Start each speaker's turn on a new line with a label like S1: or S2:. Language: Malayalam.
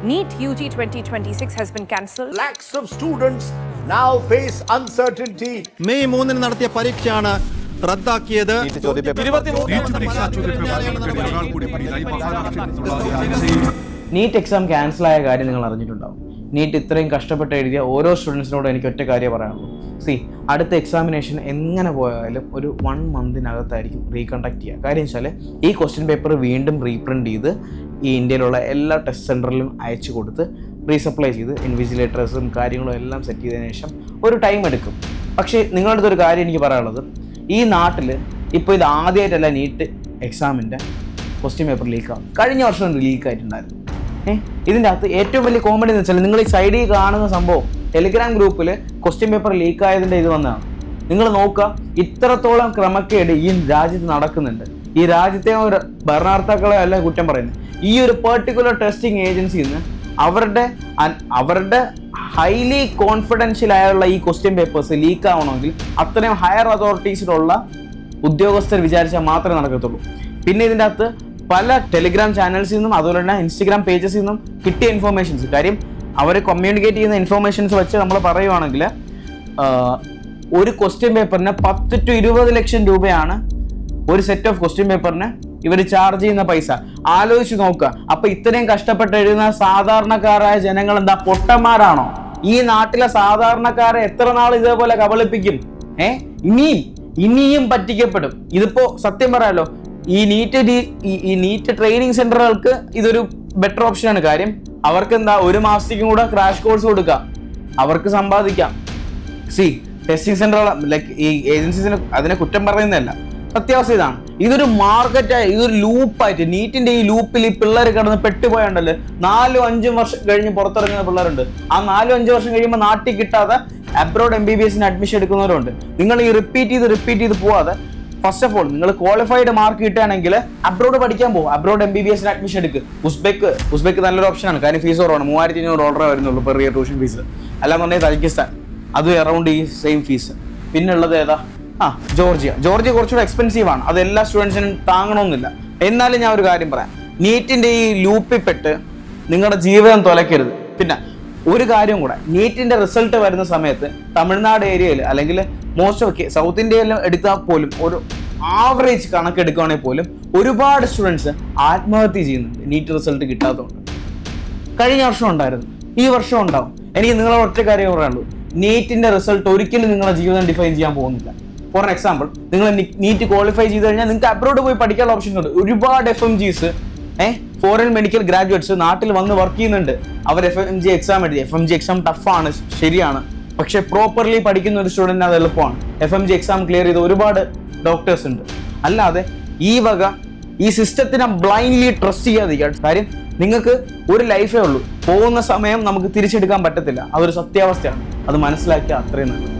S1: NEET UG 2026 has been cancelled.
S2: Lakhs of students now face uncertainty.
S3: May 3 നടത്തിയ പരീക്ഷയാണ് റദ്ദാക്കിയത്.
S4: നീറ്റ് എക്സാം ക്യാൻസൽ ആയ കാര്യം നിങ്ങൾ അറിഞ്ഞിട്ടുണ്ടാവും. നീറ്റ് ഇത്രയും കഷ്ടപ്പെട്ട് എഴുതിയ ഓരോ സ്റ്റുഡൻസിനോടും എനിക്ക് ഒറ്റ കാര്യം പറയാനുള്ളൂ. അടുത്ത എക്സാമിനേഷൻ എങ്ങനെ പോയാലും ഒരു 1 മന്തിനകത്തായിരിക്കും റീകണ്ടക്ട് ചെയ്യുക. കാര്യം വെച്ചാൽ ഈ ക്വസ്റ്റ്യൻ പേപ്പർ വീണ്ടും റീപ്രിൻറ്റ് ചെയ്ത് ഈ ഇന്ത്യയിലുള്ള എല്ലാ ടെസ്റ്റ് സെൻറ്ററിലും അയച്ചു കൊടുത്ത് റീസപ്ലൈ ചെയ്ത് ഇൻവിജിലേറ്റേഴ്സും കാര്യങ്ങളും എല്ലാം സെറ്റ് ചെയ്തതിനു ശേഷം ഒരു ടൈം എടുക്കും. പക്ഷേ നിങ്ങളുടെ അടുത്തൊരു കാര്യം എനിക്ക് പറയാനുള്ളത്, ഈ നാട്ടിൽ ഇപ്പോൾ ഇത് ആദ്യമായിട്ടല്ല നീറ്റ് എക്സാമിൻ്റെ ക്വസ്റ്റ്യൻ പേപ്പർ ലീക്കാവും. കഴിഞ്ഞ വർഷം ലീക്കായിട്ടുണ്ടായിരുന്നു. ഇതിൻ്റെ അകത്ത് ഏറ്റവും വലിയ കോമഡി എന്ന് വെച്ചാൽ നിങ്ങൾ ഈ സൈഡിൽ കാണുന്ന സംഭവം ടെലിഗ്രാം ഗ്രൂപ്പിൽ ക്വസ്റ്റ്യൻ പേപ്പർ ലീക്കായതിൻ്റെ ഇത് വന്നതാണ്. നിങ്ങൾ നോക്കുക, ഇത്രത്തോളം ക്രമക്കേട് ഈ രാജ്യത്ത് നടക്കുന്നുണ്ട്. ഈ രാജ്യത്തെ ഭരണകർത്താക്കളെ അല്ല കുറ്റം പറയുന്നത്. ഈ ഒരു പെർട്ടിക്കുലർ ടെസ്റ്റിംഗ് ഏജൻസിയിൽ നിന്ന് അവരുടെ ഹൈലി കോൺഫിഡൻഷ്യൽ ആയുള്ള ഈ ക്വസ്റ്റ്യൻ പേപ്പേഴ്സ് ലീക്ക് ആവണമെങ്കിൽ അത്രയും ഹയർ അതോറിറ്റീസിലുള്ള ഉദ്യോഗസ്ഥർ വിചാരിച്ചാൽ മാത്രമേ നടക്കത്തുള്ളൂ. പിന്നെ ഇതിൻ്റെ അകത്ത് പല ടെലിഗ്രാം ചാനൽസിൽ നിന്നും അതുപോലെ തന്നെ ഇൻസ്റ്റഗ്രാം പേജസിൽ നിന്നും കിട്ടിയ ഇൻഫോർമേഷൻസ്, കാര്യം അവർ കമ്മ്യൂണിക്കേറ്റ് ചെയ്യുന്ന ഇൻഫോർമേഷൻസ് വെച്ച് നമ്മൾ പറയുവാണെങ്കിൽ ഒരു ക്വസ്റ്റ്യൻ പേപ്പറിന് 10 to 20 ലക്ഷം രൂപയാണ് ഒരു സെറ്റ് ഓഫ് ക്വസ്റ്റ്യൻ പേപ്പറിന് ഇവർ ചാർജ് ചെയ്യുന്ന പൈസ. ആലോചിച്ച് നോക്കുക. അപ്പൊ ഇത്രയും കഷ്ടപ്പെട്ട് എഴുതുന്ന സാധാരണക്കാരായ ജനങ്ങൾ എന്താ പൊട്ടന്മാരാണോ? ഈ നാട്ടിലെ സാധാരണക്കാരെ എത്ര നാൾ ഇതേപോലെ കബളിപ്പിക്കും? ഇനിയും പറ്റിക്കപ്പെടും. ഇതിപ്പോ സത്യം പറയാലോ, ഈ നീറ്റ് ട്രെയിനിങ് സെന്ററുകൾക്ക് ഇതൊരു ബെറ്റർ ഓപ്ഷനാണ്. കാര്യം അവർക്ക് എന്താ 1 മാസത്തേക്കും കൂടെ ക്രാഷ് കോഴ്സ് കൊടുക്കാം, അവർക്ക് സമ്പാദിക്കാം. ടെസ്റ്റിംഗ് സെന്ററുകൾ ലൈക്ക് ഈ ഏജൻസീസിന് അതിനെ കുറ്റം പറയുന്നതല്ല, സത്യാവസ്ഥ ഇതാണ്. ഇതൊരു മാർക്കറ്റായി, ഇതൊരു ലൂപ്പായിട്ട് നീറ്റിന്റെ ഈ ലൂപ്പിൽ ഈ പിള്ളേർ കിടന്ന് പെട്ടുപോയുണ്ടല്ലോ. 4-5 വർഷം കഴിഞ്ഞ് പുറത്തിറങ്ങുന്ന പിള്ളേരുണ്ട്. ആ 4-5 വർഷം കഴിയുമ്പോൾ നാട്ടിൽ കിട്ടാതെ അബ്രോഡ് MBBS അഡ്മിഷൻ എടുക്കുന്നവരുണ്ട്. നിങ്ങൾ ഈ റിപ്പീറ്റ് ചെയ്ത് പോവാതെ ഫസ്റ്റ് ഓഫ് ഓൾ നിങ്ങൾ ക്വാളിഫൈഡ് മാർക്ക് കിട്ടുകയാണെങ്കിൽ അബ്രോഡ് പഠിക്കാൻ പോകും. അബ്രോഡ് MBBS അഡ്മിഷൻ എടുക്കുക. ഉസ്ബെക്ക് നല്ലൊരു ഓപ്ഷനാണ്. കാര്യം ഫീസ് കുറവാണ്. $3500 വരുന്നുള്ളൂ പെർ ഇയർ ട്യൂഷൻ ഫീസ്. അല്ലാന്നുണ്ടെങ്കിൽ തജിക്കിസ്ഥാൻ, അതും അറൗണ്ട് ഈ സെയിം ഫീസ്. പിന്നെ ഉള്ളത് ഏതാ? ജോർജിയ കുറച്ചുകൂടെ എക്സ്പെൻസീവ് ആണ്. അത് എല്ലാ സ്റ്റുഡൻസിനും താങ്ങണമെന്നില്ല. എന്നാലും ഞാൻ ഒരു കാര്യം പറയാം, നീറ്റിന്റെ ഈ ലൂപ്പിൽപ്പെട്ട് നിങ്ങളുടെ ജീവിതം തുലയ്ക്കരുത്. പിന്നെ ഒരു കാര്യം കൂടെ, നീറ്റിന്റെ റിസൾട്ട് വരുന്ന സമയത്ത് തമിഴ്നാട് ഏരിയയിൽ അല്ലെങ്കിൽ മോസ്റ്റ് ഓഫ് സൗത്ത് ഇന്ത്യയിൽ എടുത്താൽ പോലും ഒരു ആവറേജ് കണക്കെടുക്കുകയാണെങ്കിൽ പോലും ഒരുപാട് സ്റ്റുഡൻസ് ആത്മഹത്യ ചെയ്യുന്നുണ്ട് നീറ്റ് റിസൾട്ട് കിട്ടാത്തതുകൊണ്ട്. കഴിഞ്ഞ വർഷം ഉണ്ടായിരുന്നു, ഈ വർഷം ഉണ്ടാവും. എനിക്ക് നിങ്ങളോട് ഒറ്റ കാര്യം പറയാനുള്ളൂ, നീറ്റിന്റെ റിസൾട്ട് ഒരിക്കലും നിങ്ങളുടെ ജീവിതം ഡിഫൈൻ ചെയ്യാൻ പോകുന്നില്ല. ഫോർ എക്സാമ്പിൾ, നിങ്ങൾ നീറ്റ് ക്വാളിഫൈ ചെയ്ത് കഴിഞ്ഞാൽ നിങ്ങൾക്ക് അബ്രോഡ് പോയി പഠിക്കാനുള്ള ഓപ്ഷൻസ് ഉണ്ട്. ഒരുപാട് FMGs ഫോറിൻ മെഡിക്കൽ ഗ്രാജുവേറ്റ്സ് നാട്ടിൽ വന്ന് വർക്ക് ചെയ്യുന്നുണ്ട്. അവർ FMG എക്സാം എഴുതി. FMG എക്സാം ടഫാണ്, ശരിയാണ്. പക്ഷെ പ്രോപ്പർലി പഠിക്കുന്ന ഒരു സ്റ്റുഡൻറ്റ് അത് എളുപ്പമാണ്. FMG എക്സാം ക്ലിയർ ചെയ്ത ഒരുപാട് ഡോക്ടേഴ്സ് ഉണ്ട്. അല്ലാതെ ഈ സിസ്റ്റത്തിനെ ബ്ലൈൻഡ്ലി ട്രസ്റ്റ് ചെയ്യാതിരിക്കുക. കാര്യം നിങ്ങൾക്ക് ഒരു ലൈഫേ ഉള്ളൂ. പോകുന്ന സമയം നമുക്ക് തിരിച്ചെടുക്കാൻ പറ്റത്തില്ല. അതൊരു സത്യാവസ്ഥയാണ്. അത് മനസ്സിലാക്കിയാൽ അത്രയും നല്ലത്.